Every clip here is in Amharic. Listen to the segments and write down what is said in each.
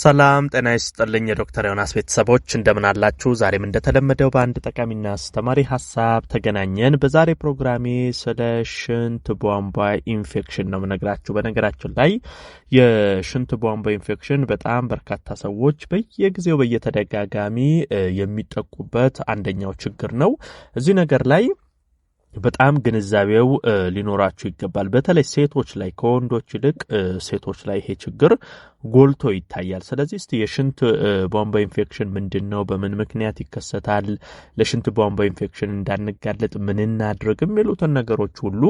ሰላም ጤና ይስጥልኝ የዶክተር ዮናስ ቤተሰቦች እንደምን አላችሁ? ዛሬም እንደተለመደው በአንድ ጠቃሚና አስተማሪ ሐሳብ ተገናኘን። በዛሬ ፕሮግራሜ ስለ ሽንት ቧንቧ ኢንፌክሽን ነው የምነግራችሁ። በነገራችን ላይ የሽንት ቧንቧ ኢንፌክሽን በጣም በርካታ ሰዎች በየጊዜው በየተደጋጋሚ የሚጠቁበት አንደኛው ችግር ነው። እዚህ ነገር ላይ በጣም ግንዛቤው ሊኖራችሁ ይገባል። በተለይ ሴቶች ላይ ከወንዶች ይልቅ ሴቶች ላይ ይሄ ችግር ጎልቶ ይታያል። ስለዚህ እስቲ የሽንት ቧንቧ ኢንፌክሽን ምንድነው? በምን ምክንያት ይከሰታል? ለሽንት ቧንቧ ኢንፌክሽን እንዳንጋለጥ ምን እናድርግ? የሚሉትን ነገሮች ሁሉ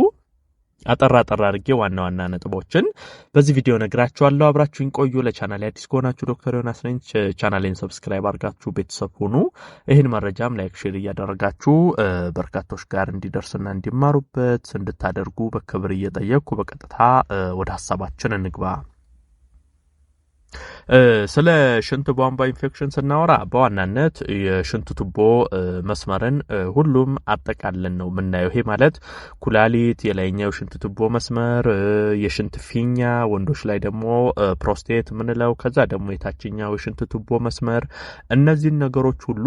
አጠራ አድርጌ ዋና ዋና ነጥቦችን በዚህ ቪዲዮ ነግራችኋለሁ። አብራችሁኝ ቆዩ። ለቻናሌ አዲስ ከሆናችሁ ዶክተር ዮናስ ነኝ። ቻናሌን ሰብስክራይብ አድርጋችሁ ቤተሰብ ሁኑ። ይህን መረጃም ላይክ፣ ሼር እያደረጋችሁ በርካቶች ጋር እንዲደርስና እንዲማሩበት እንድታደርጉ በክብር እየጠየቅኩ በቀጥታ ወደ ሐሳባችን እንግባ። ስለ ሽንት ቧንቧ ኢንፌክሽን ስናወራ በዋናነት የሽንት ቱቦ መስመርን ሁሉም አጠቃለን ነው የምናየው። ይሄ ማለት ኩላሊት፣ የላይኛው ሽንት ቱቦ መስመር፣ የሽንት ፊኛ፣ ወንዶች ላይ ደግሞ ፕሮስቴት ምንለው፣ ከዛ ደግሞ የታችኛው የሽንት ቱቦ መስመር፣ እነዚህን ነገሮች ሁሉ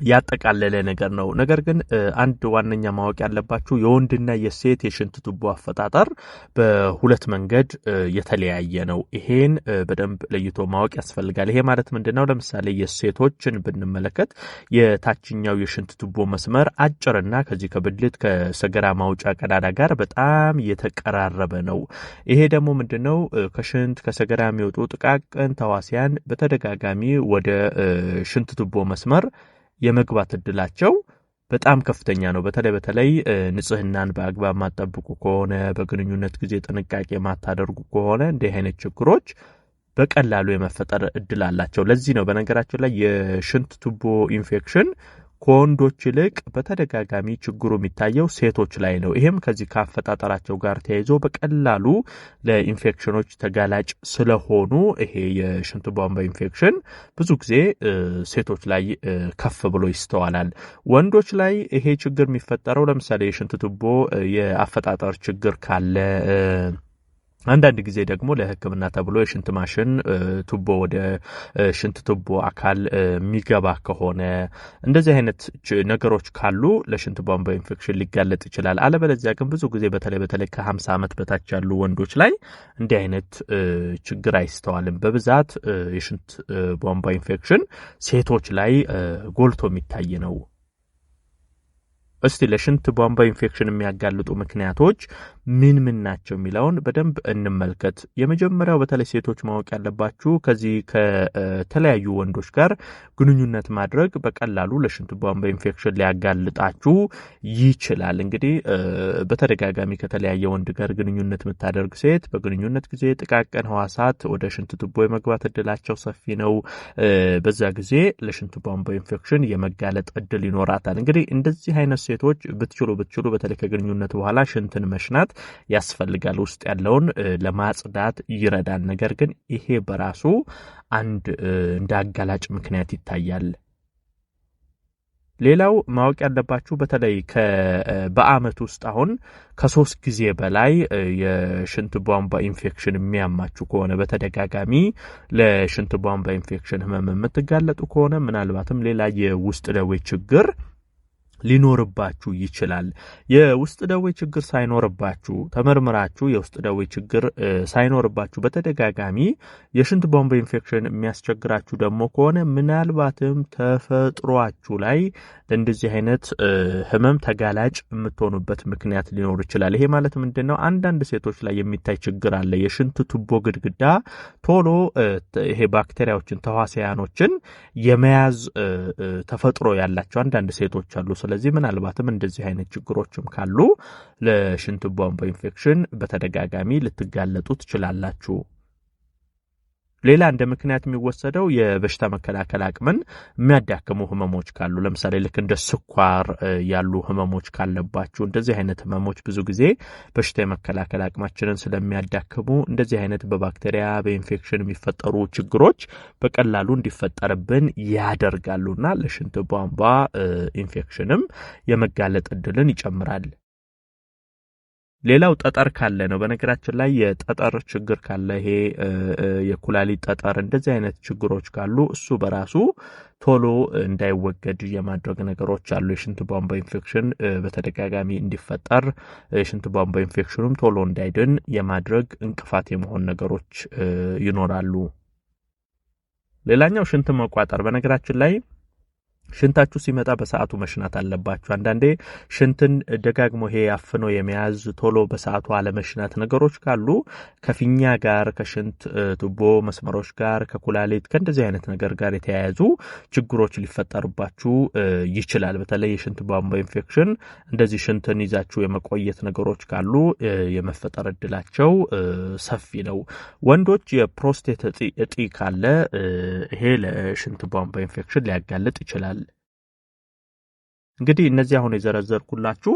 ያጠቃለለ ነገር ነው። ነገር ግን አንድ ዋነኛ ማወቅ ያለባችሁ የወንድና የሴት የሽንት ቱቦ አፈጣጠር በሁለት መንገድ የተለያየ ነው። ይሄን በደንብ ለይቶ ማወቅ ያስፈልጋል። ይሄ ማለት ምንድነው? ለምሳሌ የሴቶችን ብንመለከት የታችኛው የሽንት ቱቦ መስመር አጭርና ከዚህ ከብልት ከሰገራ ማውጫ ቀዳዳ ጋር በጣም የተቀራረበ ነው። ይሄ ደግሞ ምንድነው? ከሽንት ከሰገራ የሚወጡ ጥቃቅን ተዋሲያን በተደጋጋሚ ወደ ሽንት ቱቦ መስመር የመግባት እድላቸው በጣም ከፍተኛ ነው። በተለይ ንጽህናን በአግባብ ማጠብቁ ከሆነ፣ በግንኙነት ጊዜ ጥንቃቄ ማታደርጉ ከሆነ እንዲህ አይነት ችግሮች በቀላሉ የመፈጠር እድል አላቸው። ለዚህ ነው በነገራችን ላይ የሽንት ቱቦ ኢንፌክሽን ከወንዶች ይልቅ በተደጋጋሚ ችግሩ የሚታየው ሴቶች ላይ ነው። ይሄም ከዚህ ካፈጣጠራቸው ጋር ተያይዞ በቀላሉ ለኢንፌክሽኖች ተጋላጭ ስለሆኑ ይሄ የሽንት ቧንቧ ኢንፌክሽን ብዙ ጊዜ ሴቶች ላይ ከፍ ብሎ ይስተዋላል። ወንዶች ላይ ይሄ ችግር የሚፈጠረው ለምሳሌ የሽንት ቱቦ የአፈጣጠር ችግር ካለ፣ አንዳንድ ጊዜ ደግሞ ለሕክምና ተብሎ የሽንት ማሽን ቱቦ ወደ ሽንት ቱቦ አካል የሚገባ ከሆነ፣ እንደዚህ አይነት ነገሮች ካሉ ለሽንት ቧንቧ ኢንፌክሽን ሊጋለጥ ይችላል። አለበለዚያ ግን ብዙ ጊዜ በተለይ ከ50 ዓመት በታች ያሉ ወንዶች ላይ እንዲህ አይነት ችግር አይስተዋልም። በብዛት የሽንት ቧንቧ ኢንፌክሽን ሴቶች ላይ ጎልቶ የሚታይ ነው። እስቲ ለሽንት ቧንቧ ኢንፌክሽን የሚያጋልጡ ምክንያቶች ምን ናቸው የሚለውን በደንብ እንመልከት። የመጀመሪያው በተለይ ሴቶች ማወቅ ያለባችሁ ከዚህ ከተለያዩ ወንዶች ጋር ግንኙነት ማድረግ በቀላሉ ለሽንት ቧንቧ ኢንፌክሽን ሊያጋልጣችሁ ይችላል። እንግዲህ በተደጋጋሚ ከተለያየ ወንድ ጋር ግንኙነት የምታደርግ ሴት በግንኙነት ጊዜ ጥቃቅን ህዋሳት ወደ ሽንት ቱቦ የመግባት እድላቸው ሰፊ ነው። በዛ ጊዜ ለሽንት ቧንቧ ኢንፌክሽን የመጋለጥ እድል ይኖራታል። እንግዲህ እንደዚህ አይነት ሴቶች ብትችሉ በተለይ ከግንኙነት በኋላ ሽንትን መሽናት ያስፈልጋል። ውስጥ ያለውን ለማጽዳት ይረዳል። ነገር ግን ይሄ በራሱ አንድ እንደ አጋላጭ ምክንያት ይታያል። ሌላው ማወቅ ያለባችሁ በተለይ በአመት ውስጥ አሁን ከ3 ጊዜ በላይ የሽንት ቧንቧ ኢንፌክሽን የሚያማችሁ ከሆነ፣ በተደጋጋሚ ለሽንት ቧንቧ ኢንፌክሽን ህመም የምትጋለጡ ከሆነ ምናልባትም ሌላ የውስጥ ደዌ ችግር ሊኖርባችሁ ይችላል። የውስጥ ደዌ ችግር ሳይኖርባችሁ ተመርምራችሁ የውስጥ ደዌ ችግር ሳይኖርባችሁ በተደጋጋሚ የሽንት ቧንቧ ኢንፌክሽን የሚያስቸግራችሁ ደግሞ ከሆነ ምናልባትም ተፈጥሯችሁ ላይ ለእንደዚህ አይነት ህመም ተጋላጭ የምትሆኑበት ምክንያት ሊኖር ይችላል። ይሄ ማለት ምንድነው? አንዳንድ ሴቶች ላይ የሚታይ ችግር አለ። የሽንት ቱቦ ግድግዳ ቶሎ ይሄ ባክቴሪያዎችን ተዋሲያኖችን የመያዝ ተፈጥሮ ያላቸው አንዳንድ ሴቶች አሉ። ስለዚህ ምናልባትም እንደዚህ አይነት ችግሮችም ካሉ ለሽንት ቧንቧ ኢንፌክሽን በተደጋጋሚ ልትጋለጡ ትችላላችሁ። ሌላ እንደ ምክንያት የሚወሰደው የበሽታ መከላከል አቅምን የሚያዳክሙ ህመሞች ካሉ፣ ለምሳሌ ልክ እንደ ስኳር ያሉ ህመሞች ካለባችሁ፣ እንደዚህ አይነት ህመሞች ብዙ ጊዜ በሽታ የመከላከል አቅማችንን ስለሚያዳክሙ እንደዚህ አይነት በባክቴሪያ በኢንፌክሽን የሚፈጠሩ ችግሮች በቀላሉ እንዲፈጠርብን ያደርጋሉና ለሽንት ቧንቧ ኢንፌክሽንም የመጋለጥ እድልን ይጨምራል። ሌላው ጠጠር ካለ ነው። በነገራችን ላይ የጠጠር ችግር ካለ ይሄ የኩላሊት ጠጠር እንደዚህ አይነት ችግሮች ካሉ እሱ በራሱ ቶሎ እንዳይወገድ የማድረግ ነገሮች አሉ። የሽንት ቧንቧ ኢንፌክሽን በተደጋጋሚ እንዲፈጠር የሽንት ቧንቧ ኢንፌክሽኑም ቶሎ እንዳይድን የማድረግ እንቅፋት የመሆን ነገሮች ይኖራሉ። ሌላኛው ሽንት መቋጠር። በነገራችን ላይ ሽንታችሁ ሲመጣ በሰዓቱ መሽናት አለባችሁ። አንዳንዴ ሽንትን ደጋግሞ ይሄ አፍኖ የመያዝ ቶሎ በሰዓቱ አለመሽናት ነገሮች ካሉ ከፊኛ ጋር ከሽንት ቱቦ መስመሮች ጋር ከኩላሊት ከእንደዚህ አይነት ነገር ጋር የተያያዙ ችግሮች ሊፈጠሩባችሁ ይችላል። በተለይ የሽንት ቧንቧ ኢንፌክሽን እንደዚህ ሽንትን ይዛችሁ የመቆየት ነገሮች ካሉ የመፈጠር እድላቸው ሰፊ ነው። ወንዶች የፕሮስቴት እጢ ካለ ይሄ ለሽንት ቧንቧ ኢንፌክሽን ሊያጋልጥ ይችላል። እንግዲህ እነዚህ አሁን የዘረዘርኩላችሁ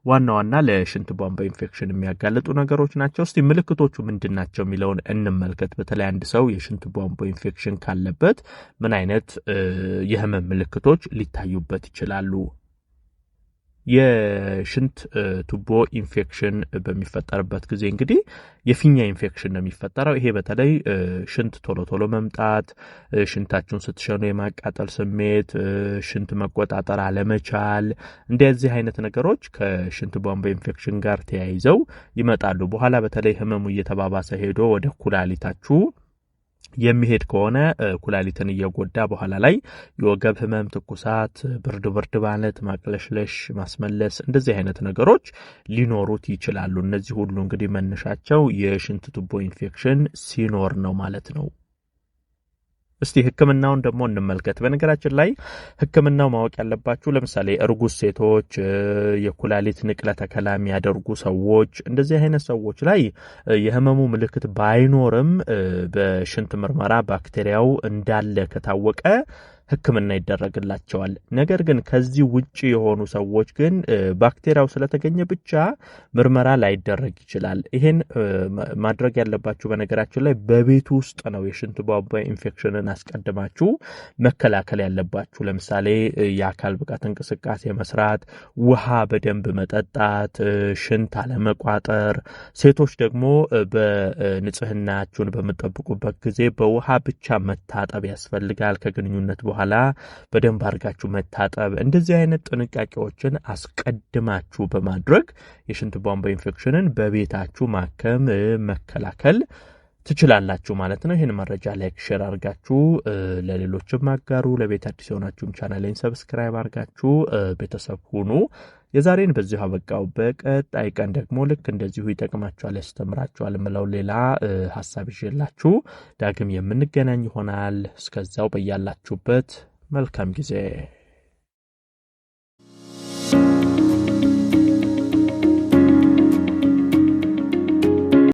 ዋና ዋና ለሽንት ቧንቧ ኢንፌክሽን የሚያጋልጡ ነገሮች ናቸው። እስቲ ምልክቶቹ ምንድናቸው የሚለውን እንመልከት። በተለይ አንድ ሰው የሽንት ቧንቧ ኢንፌክሽን ካለበት ምን አይነት የህመም ምልክቶች ሊታዩበት ይችላሉ? የሽንት ቱቦ ኢንፌክሽን በሚፈጠርበት ጊዜ እንግዲህ የፊኛ ኢንፌክሽን ነው የሚፈጠረው። ይሄ በተለይ ሽንት ቶሎ ቶሎ መምጣት፣ ሽንታችሁን ስትሸኑ የማቃጠል ስሜት፣ ሽንት መቆጣጠር አለመቻል፣ እንደዚህ አይነት ነገሮች ከሽንት ቧንቧ ኢንፌክሽን ጋር ተያይዘው ይመጣሉ። በኋላ በተለይ ህመሙ እየተባባሰ ሄዶ ወደ ኩላሊታችሁ የሚሄድ ከሆነ ኩላሊትን እየጎዳ በኋላ ላይ የወገብ ህመም፣ ትኩሳት፣ ብርድ ማለት፣ ማቅለሽለሽ፣ ማስመለስ እንደዚህ አይነት ነገሮች ሊኖሩት ይችላሉ። እነዚህ ሁሉ እንግዲህ መነሻቸው የሽንት ቱቦ ኢንፌክሽን ሲኖር ነው ማለት ነው። እስቲ ህክምናውን ደግሞ እንመልከት። በነገራችን ላይ ህክምናው ማወቅ ያለባችሁ ለምሳሌ እርጉዝ ሴቶች፣ የኩላሊት ንቅለ ተከላ የሚያደርጉ ሰዎች እንደዚህ አይነት ሰዎች ላይ የህመሙ ምልክት ባይኖርም በሽንት ምርመራ ባክቴሪያው እንዳለ ከታወቀ ህክምና ይደረግላቸዋል። ነገር ግን ከዚህ ውጪ የሆኑ ሰዎች ግን ባክቴሪያው ስለተገኘ ብቻ ምርመራ ላይደረግ ይችላል። ይሄን ማድረግ ያለባችሁ በነገራችን ላይ በቤት ውስጥ ነው። የሽንት ቧንቧ ኢንፌክሽንን አስቀድማችሁ መከላከል ያለባችሁ። ለምሳሌ የአካል ብቃት እንቅስቃሴ መስራት፣ ውሃ በደንብ መጠጣት፣ ሽንት አለመቋጠር። ሴቶች ደግሞ በንጽህናችሁን በመጠበቁበት ጊዜ በውሃ ብቻ መታጠብ ያስፈልጋል። ከግንኙነት በኋላ በደንብ አድርጋችሁ መታጠብ። እንደዚህ አይነት ጥንቃቄዎችን አስቀድማችሁ በማድረግ የሽንት ቧንቧ ኢንፌክሽንን በቤታችሁ ማከም መከላከል ትችላላችሁ ማለት ነው። ይሄን መረጃ ላይክ ሼር አድርጋችሁ ለሌሎችም አጋሩ። ለቤት አዲስ የሆናችሁም ቻናሌን ሰብስክራይብ አድርጋችሁ ቤተሰብ ሁኑ። የዛሬን በዚሁ አበቃው። በቀጣይ ቀን ደግሞ ልክ እንደዚሁ ይጠቅማችኋል፣ ያስተምራችኋል ምለው ሌላ ሐሳብ ይዤላችሁ ዳግም የምንገናኝ ይሆናል። እስከዛው በያላችሁበት መልካም ጊዜ